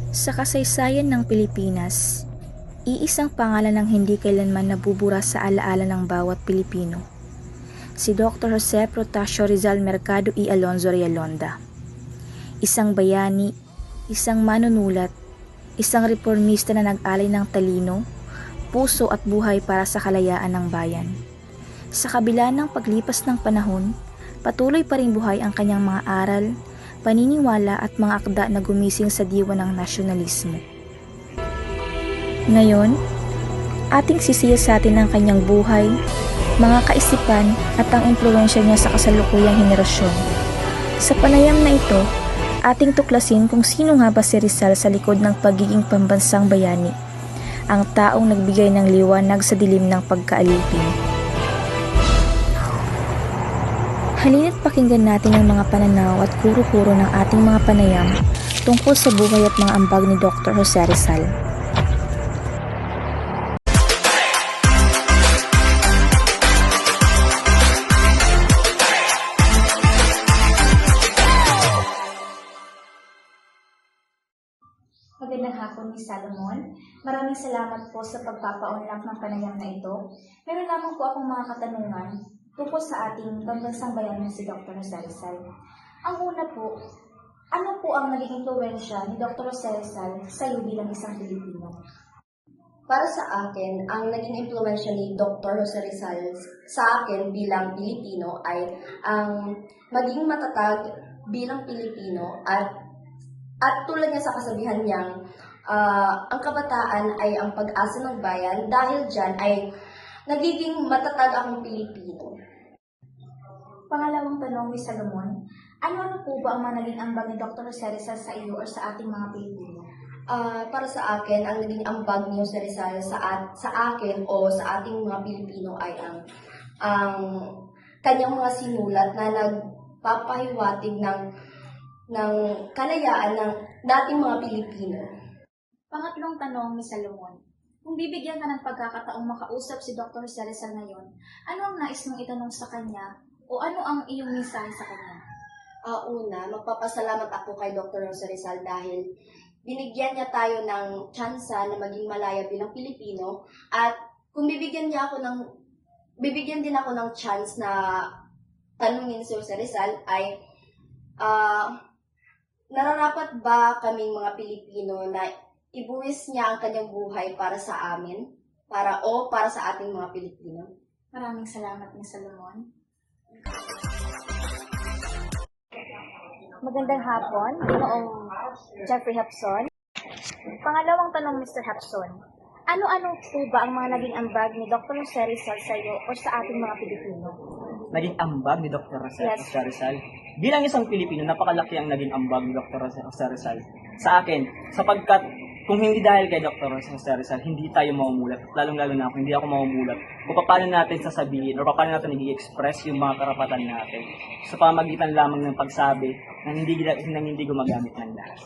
Sa kasaysayan ng Pilipinas, iisang pangalan ang hindi kailanman nabubura sa alaala ng bawat Pilipino. Si Dr. Jose Protasio Rizal Mercado y Alonzo Realonda. Isang bayani, isang manunulat, isang reformista na nag-alay ng talino, puso at buhay para sa kalayaan ng bayan. Sa kabila ng paglipas ng panahon, patuloy pa rin buhay ang kanyang mga aral, paniniwala at mga akda na gumising sa diwa ng nasyonalismo. Ngayon, ating sisiyasatin ang kanyang buhay, mga kaisipan at ang impluwensya niya sa kasalukuyang henerasyon. Sa panayam na ito, ating tuklasin kung sino nga ba si Rizal sa likod ng pagiging pambansang bayani, ang taong nagbigay ng liwanag sa dilim ng pagkaalipin. Halina't pakinggan natin ang mga pananaw at kuro-kuro ng ating mga panayam tungkol sa buhay at mga ambag ni Dr. Jose Rizal. Magandang hapon, Ms. Salomon. Maraming salamat po sa pagpapaunlak ng panayam na ito. Meron lamang po akong mga katanungan tungkol sa ating pambansang bayani si Dr. Jose Rizal. Ang una po, ano po ang naging impluwensya ni Dr. Jose Rizal sa iyo bilang isang Pilipino? Para sa akin, ang naging impluwensya ni Dr. Jose Rizal sa akin bilang Pilipino ay ang maging matatag bilang Pilipino at tulad niya sa kasabihan niyang ang kabataan ay ang pag-asa ng bayan, dahil dyan ay nagiging matatag akong Pilipino. Pangalawang tanong, Ms. Salomon, ano po ba ang mga naging ambag ni Dr. Jose Rizal sa iyo o sa ating mga Pilipino? Para sa akin, ang naging ambag ni Jose Rizal sa akin o sa ating mga Pilipino ay ang kanyang mga sinulat na nagpapahiwatig ng kalayaan ng dating mga Pilipino. Pangatlong tanong, Ms. Salomon, kung bibigyan ka ng pagkakataong makausap si Dr. Jose Rizal ngayon, ano ang nais mong itanong sa kanya o ano ang iyong mensahe sa kanya? Una, magpapasalamat ako kay Dr. Jose Rizal dahil binigyan niya tayo ng tsansa na maging malaya bilang Pilipino, at kung bibigyan din ako ng chance na tanungin si Jose Rizal ay nararapat ba kaming mga Pilipino na ibuwis niya ang kanyang buhay para sa amin, para sa ating mga Pilipino? Maraming salamat, Ms. Salomon. Magandang hapon, Ginoong Jeffrey Hapson. Pangalawang tanong, Mr. Hapson. Ano-ano po ba ang mga naging ambag ni Dr. Jose Rizal sa iyo o sa ating mga Pilipino? Naging ambag ni Dr. Jose Yes. Rizal? Bilang isang Pilipino, napakalaki ang naging ambag ni Dr. Jose Rizal sa akin, sapagkat kung hindi dahil kay Dr. Jose Rizal, hindi tayo mamumulat. Lalong-lalo na ako, hindi ako mamumulat. Kung paano natin sasabihin o paano natin i-express yung mga karapatan natin sa pamagitan lamang ng pagsabi na hindi gumagamit ng lahas.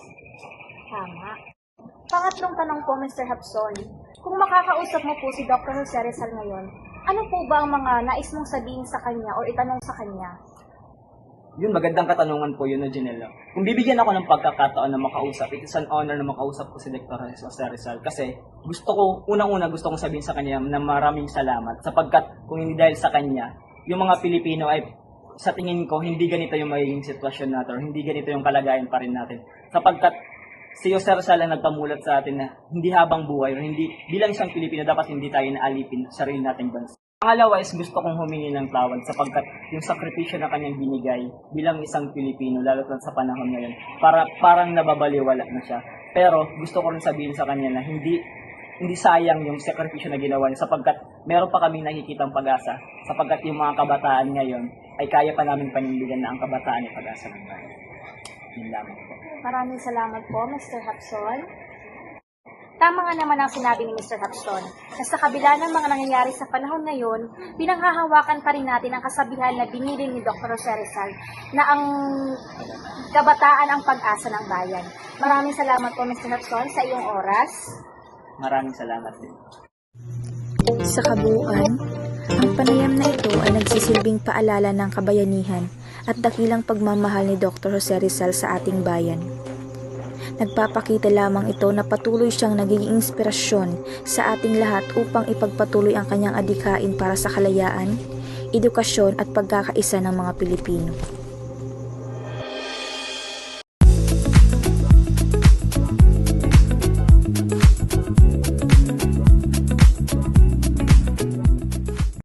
Tama. Pangatlong tanong po, Mr. Hapson. Kung makakausap mo po si Dr. Jose Rizal ngayon, ano po ba ang mga nais mong sabihin sa kanya o itanong sa kanya? Yun, magandang katanungan po yun, Janelle. Kung bibigyan ako ng pagkakataon na makausap, it is an honor na makausap ko si Dr. Jose Rizal kasi unang-una gusto kong sabihin sa kanya na maraming salamat sapagkat kung hindi dahil sa kanya, yung mga Pilipino ay sa tingin ko hindi ganito yung magiging sitwasyon natin or hindi ganito yung kalagayan pa rin natin sapagkat si Jose Rizal ang nagpamulat sa atin na hindi habang buhay o hindi bilang isang Pilipino dapat hindi tayo naalipin sa sarili nating bansa. Pangalawa is gusto kong humingi ng tawad sapagkat yung sakripisyo na kanyang binigay bilang isang Pilipino, lalo na sa panahon ngayon, parang nababaliwala na siya. Pero gusto ko rin sabihin sa kanya na hindi sayang yung sakripisyo na ginawa niya sapagkat meron pa kaming nakikitang pag-asa sapagkat yung mga kabataan ngayon ay kaya pa namin panindigan na ang kabataan ay pag-asa ng bayan. Yun lamang po. Maraming salamat po, Mr. Hapson. Tama nga naman ang sinabi ni Mr. Hapson na sa kabila ng mga nangyayari sa panahon ngayon, pinanghahawakan pa rin natin ang kasabihan na binili ni Dr. Jose Rizal na ang kabataan ang pag-asa ng bayan. Maraming salamat po, Mr. Hapson, sa iyong oras. Maraming salamat din. Sa kabuuan, ang panayam na ito ay nagsisilbing paalala ng kabayanihan at dakilang pagmamahal ni Dr. Jose Rizal sa ating bayan. Nagpapakita lamang ito na patuloy siyang nagiging inspirasyon sa ating lahat upang ipagpatuloy ang kanyang adhikain para sa kalayaan, edukasyon at pagkakaisa ng mga Pilipino.